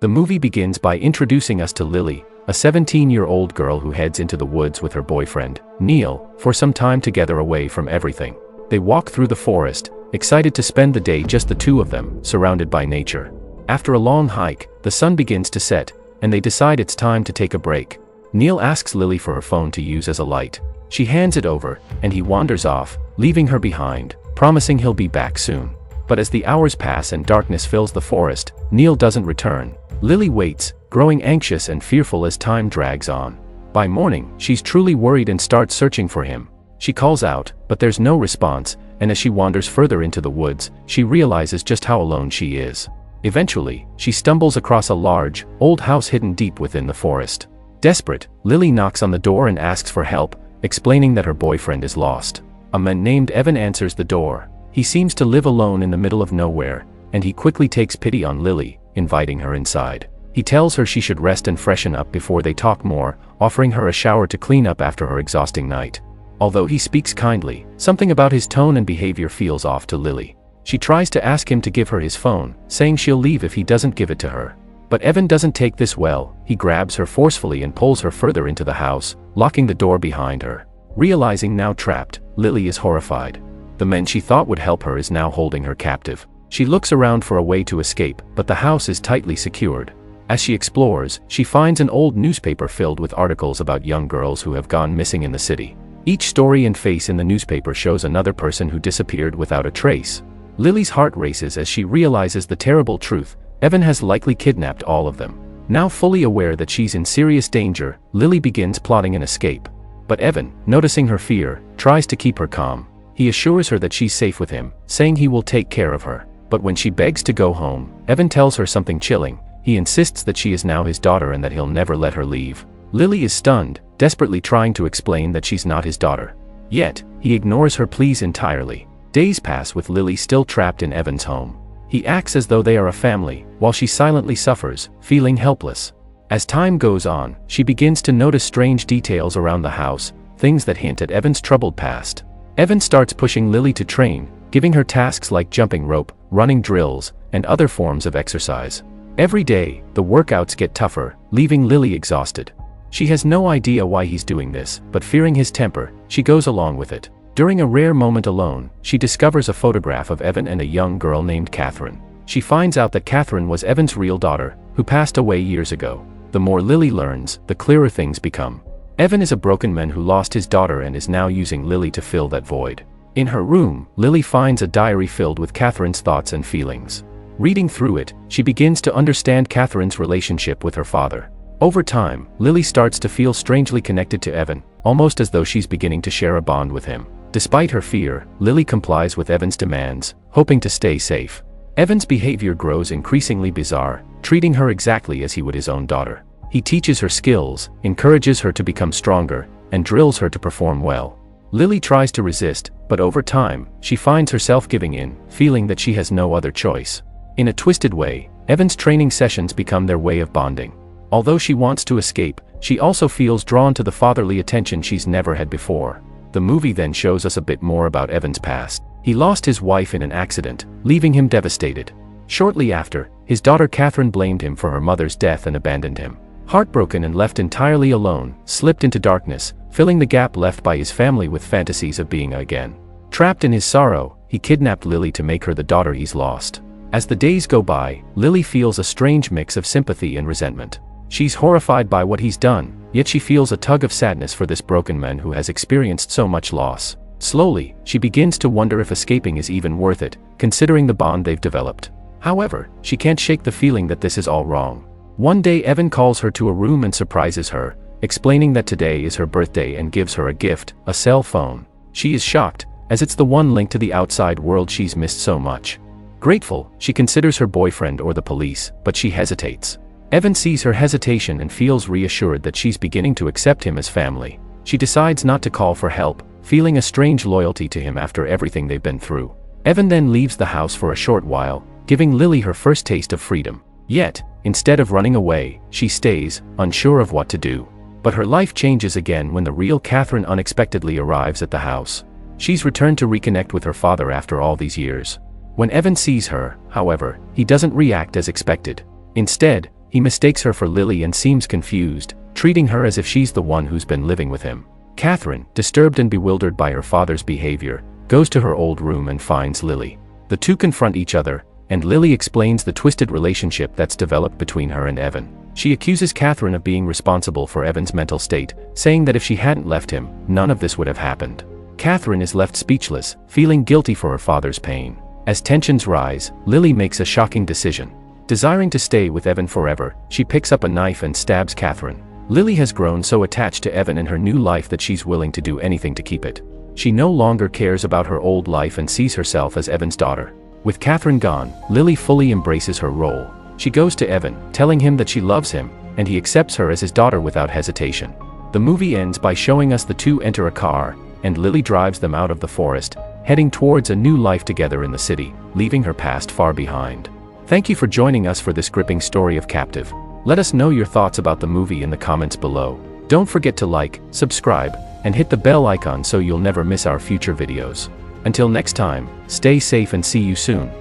The movie begins by introducing us to Lily, a 17-year-old girl who heads into the woods with her boyfriend, Neil, for some time together away from everything. They walk through the forest, excited to spend the day just the two of them, surrounded by nature. After a long hike, the sun begins to set, and they decide it's time to take a break. Neil asks Lily for her phone to use as a light. She hands it over, and he wanders off, leaving her behind, promising he'll be back soon. But as the hours pass and darkness fills the forest, Neil doesn't return. Lily waits, growing anxious and fearful as time drags on. By morning, she's truly worried and starts searching for him. She calls out, but there's no response, and as she wanders further into the woods, she realizes just how alone she is. Eventually, she stumbles across a large, old house hidden deep within the forest. Desperate, Lily knocks on the door and asks for help, explaining that her boyfriend is lost. A man named Evan answers the door. He seems to live alone in the middle of nowhere, and he quickly takes pity on Lily, inviting her inside. He tells her she should rest and freshen up before they talk more, offering her a shower to clean up after her exhausting night. Although he speaks kindly, something about his tone and behavior feels off to Lily. She tries to ask him to give her his phone, saying she'll leave if he doesn't give it to her. But Evan doesn't take this well. He grabs her forcefully and pulls her further into the house, locking the door behind her. Realizing now trapped, Lily is horrified. The man she thought would help her is now holding her captive. She looks around for a way to escape, but the house is tightly secured. As she explores, she finds an old newspaper filled with articles about young girls who have gone missing in the city. Each story and face in the newspaper shows another person who disappeared without a trace. Lily's heart races as she realizes the terrible truth. Evan has likely kidnapped all of them. Now fully aware that she's in serious danger, Lily begins plotting an escape. But Evan, noticing her fear, tries to keep her calm. He assures her that she's safe with him, saying he will take care of her. But when she begs to go home, Evan tells her something chilling. He insists that she is now his daughter and that he'll never let her leave. Lily is stunned, desperately trying to explain that she's not his daughter. Yet, he ignores her pleas entirely. Days pass with Lily still trapped in Evan's home. He acts as though they are a family, while she silently suffers, feeling helpless. As time goes on, she begins to notice strange details around the house, things that hint at Evan's troubled past. Evan starts pushing Lily to train, giving her tasks like jumping rope, running drills, and other forms of exercise. Every day, the workouts get tougher, leaving Lily exhausted. She has no idea why he's doing this, but fearing his temper, she goes along with it. During a rare moment alone, she discovers a photograph of Evan and a young girl named Catherine. She finds out that Catherine was Evan's real daughter, who passed away years ago. The more Lily learns, the clearer things become. Evan is a broken man who lost his daughter and is now using Lily to fill that void. In her room, Lily finds a diary filled with Catherine's thoughts and feelings. Reading through it, she begins to understand Catherine's relationship with her father. Over time, Lily starts to feel strangely connected to Evan, almost as though she's beginning to share a bond with him. Despite her fear, Lily complies with Evan's demands, hoping to stay safe. Evan's behavior grows increasingly bizarre, treating her exactly as he would his own daughter. He teaches her skills, encourages her to become stronger, and drills her to perform well. Lily tries to resist, but over time, she finds herself giving in, feeling that she has no other choice. In a twisted way, Evan's training sessions become their way of bonding. Although she wants to escape, she also feels drawn to the fatherly attention she's never had before. The movie then shows us a bit more about Evan's past. He lost his wife in an accident, leaving him devastated. Shortly after, his daughter Catherine blamed him for her mother's death and abandoned him. Heartbroken and left entirely alone, slipped into darkness, filling the gap left by his family with fantasies of being again. Trapped in his sorrow, he kidnapped Lily to make her the daughter he's lost. As the days go by, Lily feels a strange mix of sympathy and resentment. She's horrified by what he's done, yet she feels a tug of sadness for this broken man who has experienced so much loss. Slowly, she begins to wonder if escaping is even worth it, considering the bond they've developed. However, she can't shake the feeling that this is all wrong. One day Evan calls her to a room and surprises her, explaining that today is her birthday and gives her a gift, a cell phone. She is shocked, as it's the one link to the outside world she's missed so much. Grateful, she considers her boyfriend or the police, but she hesitates. Evan sees her hesitation and feels reassured that she's beginning to accept him as family. She decides not to call for help, feeling a strange loyalty to him after everything they've been through. Evan then leaves the house for a short while, giving Lily her first taste of freedom. Yet, instead of running away, she stays, unsure of what to do. But her life changes again when the real Catherine unexpectedly arrives at the house. She's returned to reconnect with her father after all these years. When Evan sees her, however, he doesn't react as expected. Instead, He mistakes her for Lily and seems confused, treating her as if she's the one who's been living with him. Catherine, disturbed and bewildered by her father's behavior, goes to her old room and finds Lily. The two confront each other, and Lily explains the twisted relationship that's developed between her and Evan. She accuses Catherine of being responsible for Evan's mental state, saying that if she hadn't left him, none of this would have happened. Catherine is left speechless, feeling guilty for her father's pain. As tensions rise, Lily makes a shocking decision. Desiring to stay with Evan forever, she picks up a knife and stabs Catherine. Lily has grown so attached to Evan and her new life that she's willing to do anything to keep it. She no longer cares about her old life and sees herself as Evan's daughter. With Catherine gone, Lily fully embraces her role. She goes to Evan, telling him that she loves him, and he accepts her as his daughter without hesitation. The movie ends by showing us the two enter a car, and Lily drives them out of the forest, heading towards a new life together in the city, leaving her past far behind. Thank you for joining us for this gripping story of Captive. Let us know your thoughts about the movie in the comments below. Don't forget to like, subscribe, and hit the bell icon so you'll never miss our future videos. Until next time, stay safe and see you soon.